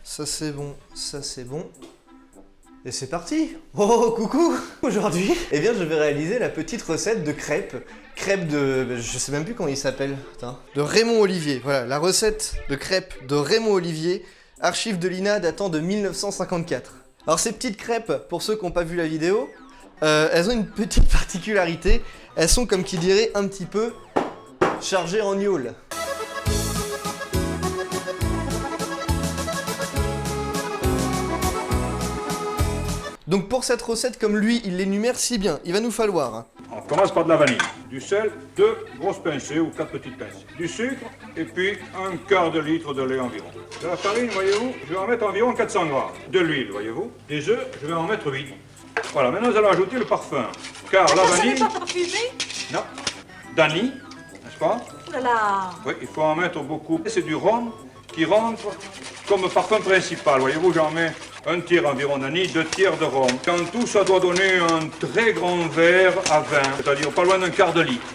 Ça c'est bon, ça c'est bon. Et c'est parti! Oh coucou! Aujourd'hui, eh bien je vais réaliser la petite recette de crêpes. Crêpes de... je sais même plus comment il s'appelle. De Raymond Olivier. Voilà, la recette de crêpes de Raymond Olivier. Archive de l'INA datant de 1954. Alors ces petites crêpes, pour ceux qui n'ont pas vu la vidéo, elles ont une petite particularité. Elles sont, comme qui dirait, un petit peu chargées en gnôle. Donc pour cette recette, comme lui, il l'énumère si bien, il va nous falloir... On commence par de la vanille, du sel, 2 grosses pincées ou 4 petites pincées, du sucre et puis un quart de litre de lait environ. De la farine, voyez-vous, je vais en mettre environ 400 grammes. De l'huile, voyez-vous. Des œufs, je vais en mettre 8. Voilà, maintenant nous allons ajouter le parfum. Car la vanille... Ça n'est pas parfumé? Non. D'anis, n'est-ce pas? Oh là là! Oui, il faut en mettre beaucoup. C'est du rhum qui rentre comme parfum principal. Voyez-vous, j'en mets un tiers environ d'anis, 2 tiers de rhum. En tout, ça doit donner un très grand verre à vin, c'est-à-dire pas loin d'un quart de litre.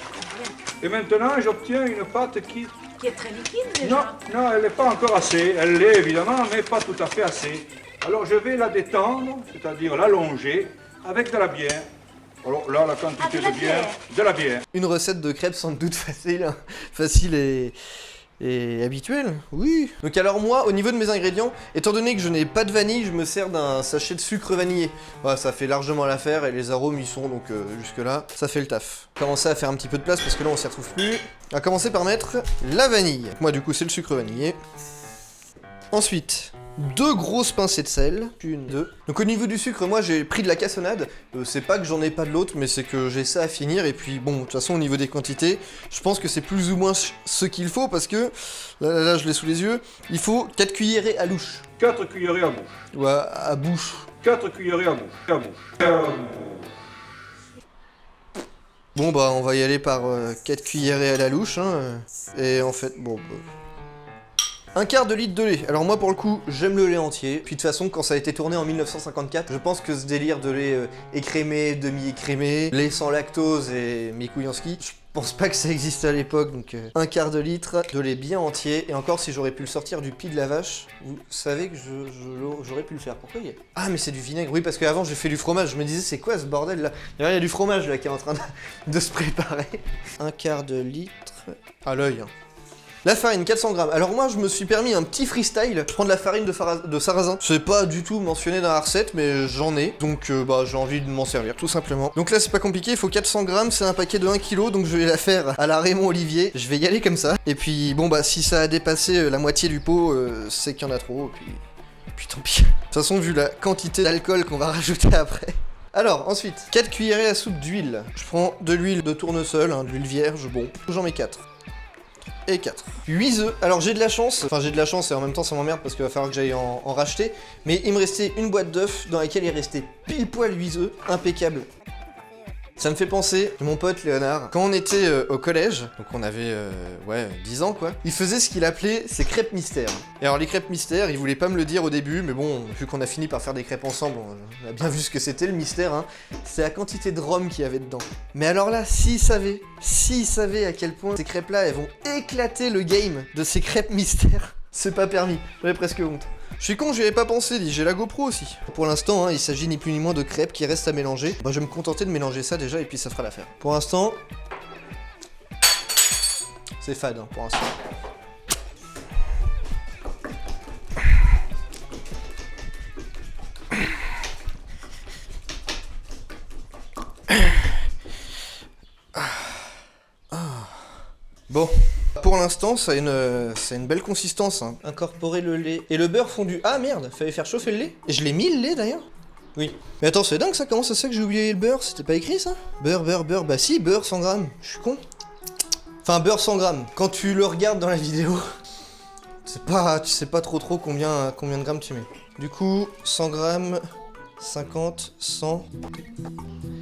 Et maintenant, j'obtiens une pâte qui Qui est très liquide déjà. non, non, elle n'est pas encore assez. Elle l'est évidemment, mais pas tout à fait assez. Alors je vais la détendre, c'est-à-dire l'allonger avec de la bière. Alors là, la quantité de bière, de la bière. Une recette de crêpes sans doute facile, hein. Facile et habituelle, oui. Donc alors moi, au niveau de mes ingrédients, étant donné que je n'ai pas de vanille, je me sers d'un sachet de sucre vanillé. Voilà, ça fait largement l'affaire et les arômes y sont, donc jusque là, ça fait le taf. Commencer à faire un petit peu de place parce que là on s'y retrouve plus. On va commencer par mettre la vanille. Moi du coup c'est le sucre vanillé. Ensuite, 2 grosses pincées de sel, 1, 2. Donc au niveau du sucre, moi j'ai pris de la cassonade. C'est pas que j'en ai pas de l'autre, mais c'est que j'ai ça à finir. Et puis bon, de toute façon au niveau des quantités, je pense que c'est plus ou moins ce qu'il faut parce que, là je l'ai sous les yeux, il faut 4 cuillerées à louche. 4 cuillerées à bouche. Ou à bouche. 4 cuillerées à bouche. À bouche. Bon bah on va y aller par 4 cuillerées à la louche, hein. Et en fait, bon... Un quart de litre de lait. Alors moi pour le coup, j'aime le lait entier. Puis de toute façon, quand ça a été tourné en 1954, je pense que ce délire de lait écrémé, demi-écrémé, lait sans lactose et mes couilles en ski, je pense pas que ça existait à l'époque. Donc un quart de litre de lait bien entier. Et encore, si j'aurais pu le sortir du pied de la vache, vous savez que j'aurais pu le faire. Pourquoi il y a... Ah mais c'est du vinaigre. Oui, parce qu'avant j'ai fait du fromage. Je me disais c'est quoi ce bordel là? Il y a du fromage là qui est en train de se préparer. Un quart de litre à l'œil, hein. La farine, 400 grammes. Alors moi, je me suis permis un petit freestyle. Je prends de la farine de sarrasin. C'est pas du tout mentionné dans la recette, mais j'en ai. Donc, bah, j'ai envie de m'en servir, tout simplement. Donc là, c'est pas compliqué. Il faut 400 grammes. C'est un paquet de 1 kg. Donc, je vais la faire à la Raymond Olivier. Je vais y aller comme ça. Et puis, bon, bah, si ça a dépassé la moitié du pot, c'est qu'il y en a trop. Et puis tant pis. De toute façon, vu la quantité d'alcool qu'on va rajouter après. Alors, ensuite, 4 cuillerées à soupe d'huile. Je prends de l'huile de tournesol, hein, de l'huile vierge. Bon, j'en mets 4. Et 4. 8 œufs. Alors j'ai de la chance, et en même temps ça m'emmerde parce qu'il va falloir que j'aille en racheter. Mais il me restait une boîte d'œufs dans laquelle il restait pile poil 8 œufs. Impeccable. Ça me fait penser, mon pote Léonard, quand on était au collège, donc on avait, 10 ans quoi, il faisait ce qu'il appelait ses crêpes mystères. Et alors les crêpes mystères, il voulait pas me le dire au début, mais bon, vu qu'on a fini par faire des crêpes ensemble, on a bien vu ce que c'était le mystère, hein. C'est la quantité de rhum qu'il y avait dedans. Mais alors là, s'il savait à quel point ces crêpes-là, elles vont éclater le game de ces crêpes mystères, c'est pas permis, j'avais presque honte. Je suis con, j'y avais pas pensé, j'ai la GoPro aussi. Pour l'instant, hein, il s'agit ni plus ni moins de crêpes qui restent à mélanger. Bah, je vais me contenter de mélanger ça déjà et puis ça fera l'affaire. Pour l'instant, c'est fade, hein, pour l'instant. Bon, pour l'instant, ça a une belle consistance, hein. Incorporer le lait et le beurre fondu. Ah merde, fallait faire chauffer le lait. Et je l'ai mis le lait d'ailleurs. Oui. Mais attends, c'est dingue ça, comment ça se fait que j'ai oublié le beurre? C'était pas écrit ça? Beurre, bah si, beurre 100 grammes. Je suis con. Enfin, beurre 100 grammes. Quand tu le regardes dans la vidéo, tu sais pas trop combien de grammes tu mets. Du coup, 100 grammes, 50, 100...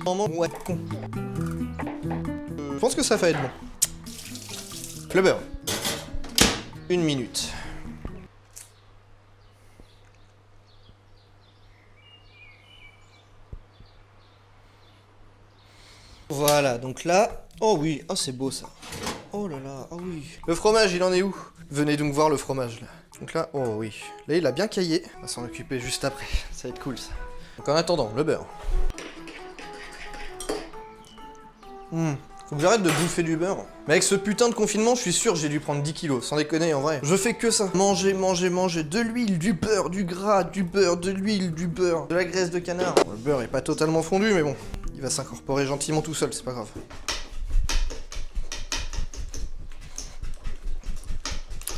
Ouais, con. Je pense que ça va être bon. Le beurre. 1 minute. Voilà, donc là... Oh oui, oh c'est beau ça. Oh là là, oh oui. Le fromage, il en est où? Venez donc voir le fromage là. Donc là, oh oui. Là, il a bien caillé. On va s'en occuper juste après. Ça va être cool, ça. Donc en attendant, le beurre. Faut que j'arrête de bouffer du beurre. Mais avec ce putain de confinement, je suis sûr j'ai dû prendre 10 kilos, sans déconner en vrai. Je fais que ça. Manger, manger, manger. De l'huile, du beurre, du gras, du beurre, de l'huile, du beurre, de la graisse de canard. Bon, le beurre est pas totalement fondu, mais bon. Il va s'incorporer gentiment tout seul, c'est pas grave.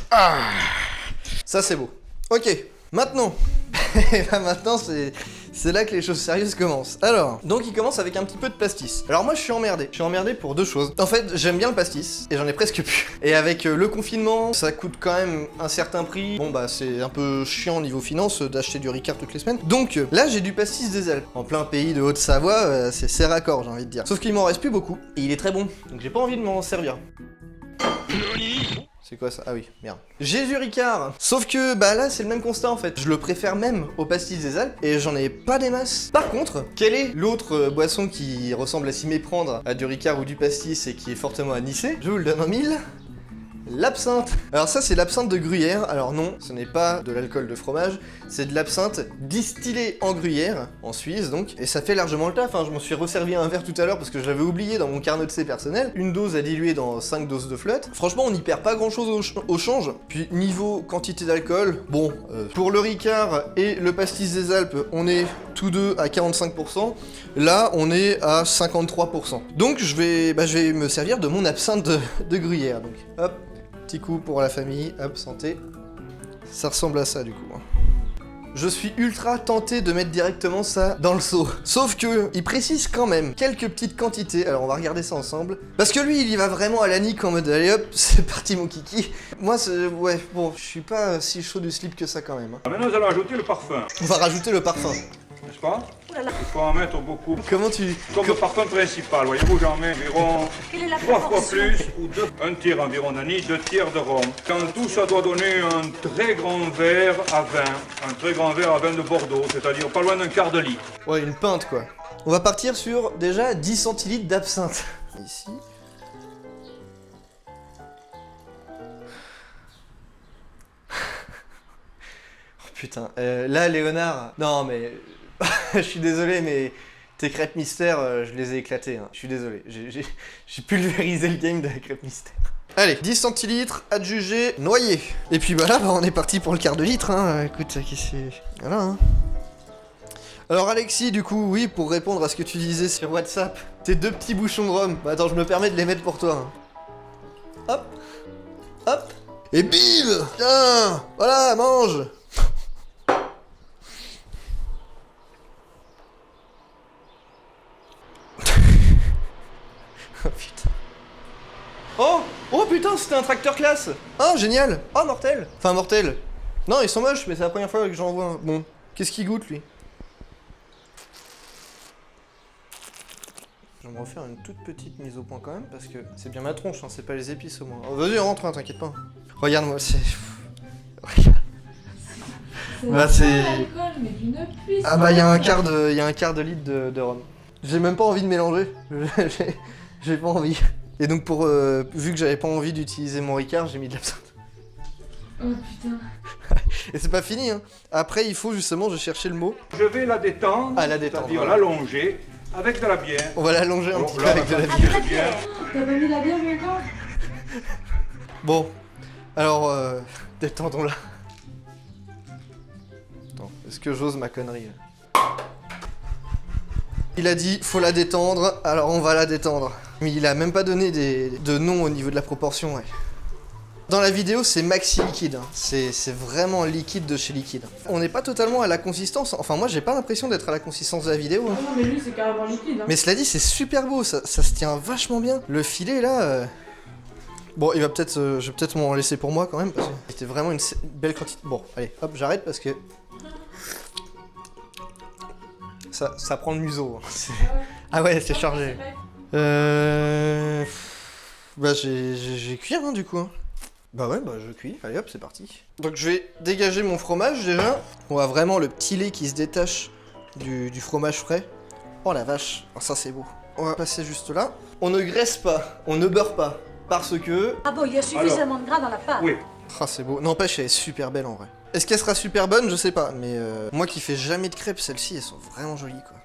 Ah, ça c'est beau. Ok, maintenant. Maintenant c'est là que les choses sérieuses commencent. Alors, donc il commence avec un petit peu de pastis. Alors moi je suis emmerdé. Je suis emmerdé pour deux choses. En fait, j'aime bien le pastis et j'en ai presque plus. Et avec le confinement, ça coûte quand même un certain prix. Bon bah c'est un peu chiant niveau finance d'acheter du Ricard toutes les semaines. Donc là j'ai du pastis des Alpes. En plein pays de Haute-Savoie, c'est raccord j'ai envie de dire. Sauf qu'il m'en reste plus beaucoup et il est très bon. Donc j'ai pas envie de m'en servir. C'est quoi ça? Ah oui, merde. J'ai du Ricard. Sauf que, bah là, c'est le même constat en fait. Je le préfère même au pastis des Alpes et j'en ai pas des masses. Par contre, quelle est l'autre boisson qui ressemble à s'y méprendre à du Ricard ou du pastis et qui est fortement anisée? Je vous le donne en mille. L'absinthe. Alors ça c'est l'absinthe de Gruyère. Alors non, ce n'est pas de l'alcool de fromage, c'est de l'absinthe distillée en Gruyère, en Suisse donc. Et ça fait largement le taf, hein. Je m'en suis resservi un verre tout à l'heure parce que je l'avais oublié dans mon carnet de C personnel. Une dose à diluer dans 5 doses de flotte. Franchement on n'y perd pas grand chose au change. Puis niveau quantité d'alcool, bon, pour le Ricard et le pastis des Alpes, on est tous deux à 45%. Là on est à 53%. Donc je vais me servir de mon absinthe de Gruyère. Donc hop. Petit coup pour la famille, hop, santé. Ça ressemble à ça du coup. Je suis ultra tenté de mettre directement ça dans le seau. Sauf que, il précise quand même quelques petites quantités. Alors on va regarder ça ensemble. Parce que lui, il y va vraiment à la nique en mode allez hop, c'est parti mon kiki. Moi, ouais, bon, je suis pas si chaud du slip que ça quand même. Maintenant, nous allons ajouter le parfum, On va rajouter le parfum. n'est-ce pas? Il faut en mettre beaucoup. Comment tu... Comme le parfum principal, voyez-vous, j'en mets environ Quelle est la 3 fois proportion? plus, ou un tiers environ d'anis, 2 tiers de rhum. Quand tout ça doit donner un très grand verre à vin, un très grand verre à vin de Bordeaux, c'est-à-dire pas loin d'un quart de litre. Ouais, une pinte quoi. On va partir sur déjà 10 centilitres d'absinthe. Ici. Oh putain, là Léonard, non mais... je suis désolé mais tes crêpes mystères, je les ai éclatées, hein. Je suis désolé, j'ai pulvérisé le game de la crêpe mystère. Allez, 10 centilitres, adjugé, noyé. Et puis bah là, on est parti pour le quart de litre, hein. Écoute, c'est... Voilà, hein. Alors Alexis, du coup, oui, pour répondre à ce que tu disais sur WhatsApp, tes deux petits bouchons de rhum. Bah attends, je me permets de les mettre pour toi. Hein. Hop, hop, et bim. Tiens, voilà, mange. Oh putain. Oh putain, c'était un tracteur classe. Ah, génial. Oh, mortel. Enfin, mortel. Non, ils sont moches, mais c'est la première fois que j'en vois un. Bon, qu'est-ce qu'il goûte, lui? Je vais me refaire une toute petite mise au point quand même, parce que c'est bien ma tronche, hein, c'est pas les épices au moins. Oh, vas-y, rentre, hein, t'inquiète pas. Regarde-moi, c'est... Regarde. Bah, c'est... Ah bah, il y a un quart de litre de rhum. J'ai même pas envie de mélanger. J'ai pas envie. Et donc pour vu que j'avais pas envie d'utiliser mon Ricard, j'ai mis de l'absinthe. Oh putain. Et c'est pas fini, hein. Après, il faut justement, je cherchais le mot. Je vais la détendre, Ah, la détendre, c'est-à-dire voilà. l'allonger avec de la bière. On va l'allonger un Bon, petit peu là, avec de la on va bière. faire de bière. T'as pas mis la bière encore? Bon, alors détendons-la. Attends, est-ce que j'ose ma connerie là? Il a dit faut la détendre, alors on va la détendre. Mais il a même pas donné de nom au niveau de la proportion, ouais. Dans la vidéo, c'est maxi liquide, hein. C'est vraiment liquide de chez liquide. On n'est pas totalement à la consistance, enfin moi j'ai pas l'impression d'être à la consistance de la vidéo. Hein. Non mais lui c'est carrément liquide. Hein. Mais cela dit, c'est super beau, ça se tient vachement bien. Le filet là... Bon, il va peut-être, je vais peut-être m'en laisser pour moi quand même, parce que c'était vraiment une belle quantité. Bon, allez, hop, j'arrête parce que... Ça prend le museau. Hein. Ah ouais, c'est chargé. Bah j'ai cuire hein, du coup. Hein. Bah ouais, bah je cuis. Allez hop, c'est parti. Donc je vais dégager mon fromage déjà. On voit vraiment le petit lait qui se détache du fromage frais. Oh la vache, oh, ça c'est beau. On va passer juste là. On ne graisse pas, on ne beurre pas. Parce que... Ah bon, il y a suffisamment de gras dans la pâte. Oui, Ah, c'est beau. N'empêche, elle est super belle en vrai. Est-ce qu'elle sera super bonne? Je sais pas, mais moi qui fais jamais de crêpes, celles-ci, elles sont vraiment jolies, quoi.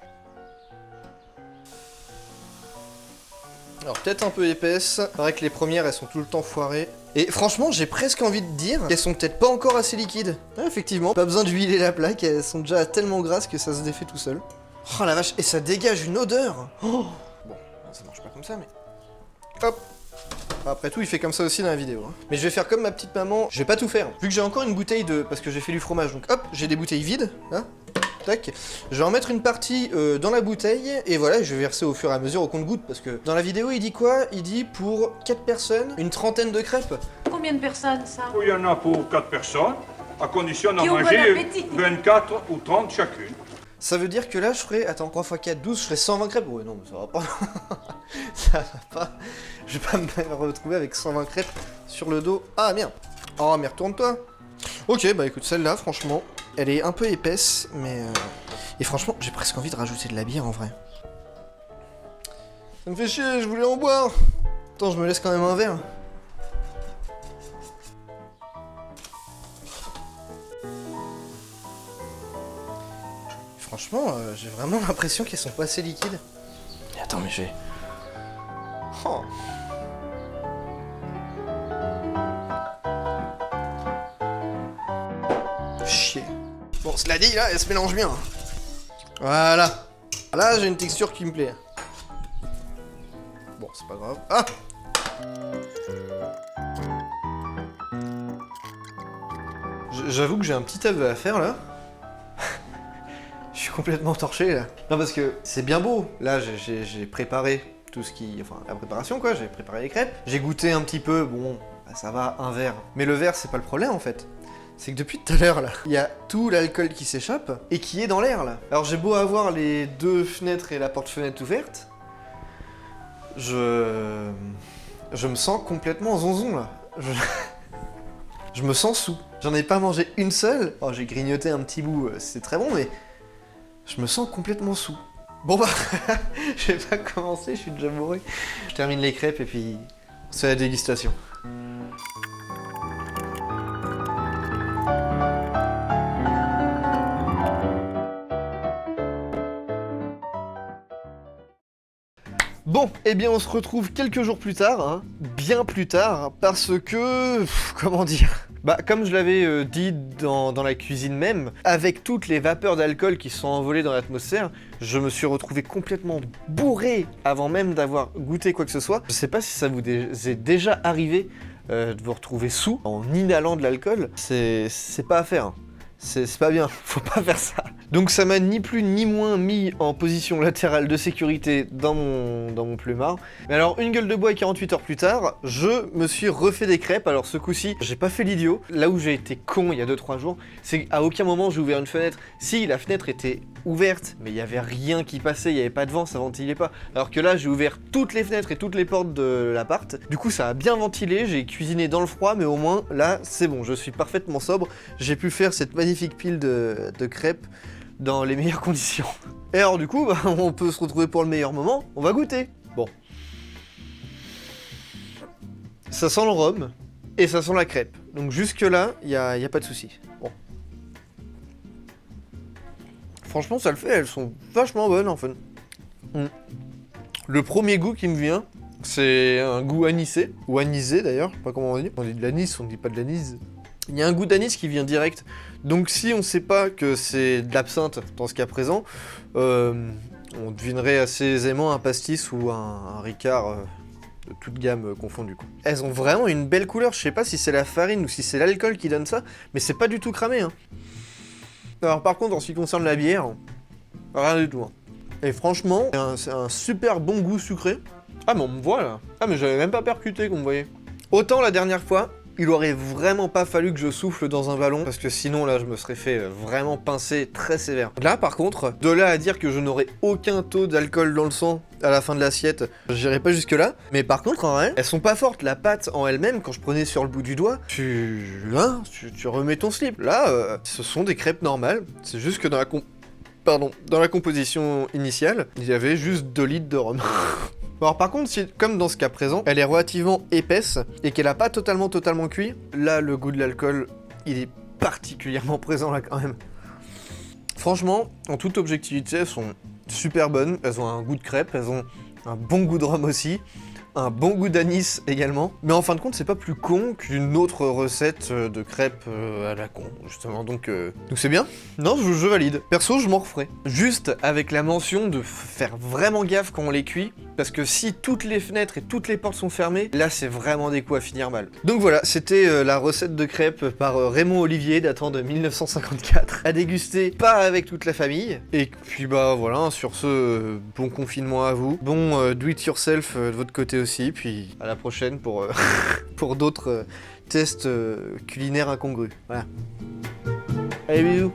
Alors, peut-être un peu épaisse. C'est vrai que les premières, elles sont tout le temps foirées. Et franchement, j'ai presque envie de dire qu'elles sont peut-être pas encore assez liquides. Ouais, effectivement, pas besoin d'huiler la plaque, elles sont déjà tellement grasses que ça se défait tout seul. Oh la vache, et ça dégage une odeur. Oh, bon, ça marche pas comme ça, mais... Hop. Après tout, il fait comme ça aussi dans la vidéo. Hein. Mais je vais faire comme ma petite maman, je vais pas tout faire. Vu que j'ai encore une bouteille de... Parce que j'ai fait du fromage, donc hop, j'ai des bouteilles vides, là. Tac. Je vais en mettre une partie dans la bouteille, et voilà, je vais verser au fur et à mesure au compte-gouttes, parce que dans la vidéo, il dit quoi? Il dit pour 4 personnes, une trentaine de crêpes. Combien de personnes, ça? Il y en a pour 4 personnes, à condition d'en Qui ont bon manger appétit. 24 ou 30 chacune. Ça veut dire que là, je ferai... Attends, 3 x 4, 12, je ferai 120 crêpes. Ouais, non, mais ça va pas. Ça va pas. Je vais pas me retrouver avec 120 crêpes sur le dos. Ah, merde. Oh, mais retourne-toi. Ok, bah écoute, celle-là, franchement, elle est un peu épaisse, mais... Et franchement, j'ai presque envie de rajouter de la bière, en vrai. Ça me fait chier, je voulais en boire. Attends, je me laisse quand même un verre. Franchement, j'ai vraiment l'impression qu'elles sont pas assez liquides. Mais attends, mais j'ai... Oh. Chier. Bon, cela dit, là, elle se mélange bien. Voilà. Là, j'ai une texture qui me plaît. Bon, c'est pas grave. Ah! J'avoue que j'ai un petit aveu à faire, là. Je suis complètement torché, là. Non, parce que c'est bien beau. Là, j'ai préparé tout ce qui... Enfin, la préparation, quoi. J'ai préparé les crêpes. J'ai goûté un petit peu. Bon, bah, ça va, un verre. Mais le verre, c'est pas le problème, en fait. C'est que depuis tout à l'heure, là, il y a tout l'alcool qui s'échappe et qui est dans l'air, là. Alors, j'ai beau avoir les deux fenêtres et la porte-fenêtre ouverte, je me sens complètement zonzon, là. Je me sens saoul. J'en ai pas mangé une seule. Oh, j'ai grignoté un petit bout, c'est très bon, mais... Je me sens complètement saoul. Bon bah, je vais pas commencer, je suis déjà bourré. Je termine les crêpes et puis on se fait la dégustation. Bon, eh bien on se retrouve quelques jours plus tard, hein, bien plus tard, parce que... comment dire? Bah, comme je l'avais dit dans la cuisine même, avec toutes les vapeurs d'alcool qui sont envolées dans l'atmosphère, je me suis retrouvé complètement bourré avant même d'avoir goûté quoi que ce soit. Je sais pas si ça vous est déjà arrivé de vous retrouver sous en inhalant de l'alcool. C'est pas à faire. Hein. C'est pas bien, faut pas faire ça. Donc ça m'a ni plus ni moins mis en position latérale de sécurité dans mon plumard. Mais alors, une gueule de bois et 48 heures plus tard, je me suis refait des crêpes. Alors ce coup-ci, j'ai pas fait l'idiot. Là où j'ai été con il y a 2-3 jours, c'est qu'à aucun moment j'ai ouvert une fenêtre. Si, la fenêtre était ouverte, mais il y avait rien qui passait, il y avait pas de vent, ça ventilait pas. Alors que là, j'ai ouvert toutes les fenêtres et toutes les portes de l'appart. Du coup, ça a bien ventilé, j'ai cuisiné dans le froid, mais au moins, là, c'est bon, je suis parfaitement sobre. J'ai pu faire cette magnifique pile de crêpes dans les meilleures conditions. Et alors du coup, bah, on peut se retrouver pour le meilleur moment, on va goûter. Bon. Ça sent le rhum, et ça sent la crêpe. Donc jusque là, y a pas de souci. Bon. Franchement, ça le fait, elles sont vachement bonnes en fait. Le premier goût qui me vient, c'est un goût anisé, ou anisé d'ailleurs, je sais pas comment on dit. On dit de l'anis, on dit pas de l'anis. Il y a un goût d'anis qui vient direct. Donc si on sait pas que c'est de l'absinthe dans ce cas présent, on devinerait assez aisément un pastis ou un ricard de toute gamme confondue. Quoi. Elles ont vraiment une belle couleur, je sais pas si c'est la farine ou si c'est l'alcool qui donne ça, mais c'est pas du tout cramé. Hein. Alors par contre, en ce qui concerne la bière, rien du tout. Hein. Et franchement, c'est un super bon goût sucré. Ah mais on me voit là. Ah mais j'avais même pas percuté qu'on me voyait. Autant la dernière fois, il aurait vraiment pas fallu que je souffle dans un ballon, parce que sinon là je me serais fait vraiment pincer très sévère. Là par contre, de là à dire que je n'aurais aucun taux d'alcool dans le sang à la fin de l'assiette, j'irai pas jusque là. Mais par contre en vrai, elles sont pas fortes. La pâte en elle-même, quand je prenais sur le bout du doigt, tu remets ton slip. Là, ce sont des crêpes normales, c'est juste que dans la composition initiale, il y avait juste 2 litres de rhum. Alors par contre, si, comme dans ce cas présent, elle est relativement épaisse et qu'elle a pas totalement cuit, là le goût de l'alcool, il est particulièrement présent là quand même. Franchement, en toute objectivité, elles sont super bonnes, elles ont un goût de crêpe, elles ont un bon goût de rhum aussi, un bon goût d'anis également. Mais en fin de compte, c'est pas plus con qu'une autre recette de crêpes à la con, justement. Donc c'est bien. Non, je valide. Perso, je m'en referai. Juste avec la mention de faire vraiment gaffe quand on les cuit, parce que si toutes les fenêtres et toutes les portes sont fermées, là c'est vraiment des coups à finir mal. Donc voilà, c'était la recette de crêpes par Raymond Olivier datant de 1954, à déguster pas avec toute la famille. Et puis bah voilà, sur ce, bon confinement à vous, bon do it yourself de votre côté aussi, puis à la prochaine pour, pour d'autres tests culinaires incongrus. Voilà. Allez bisous.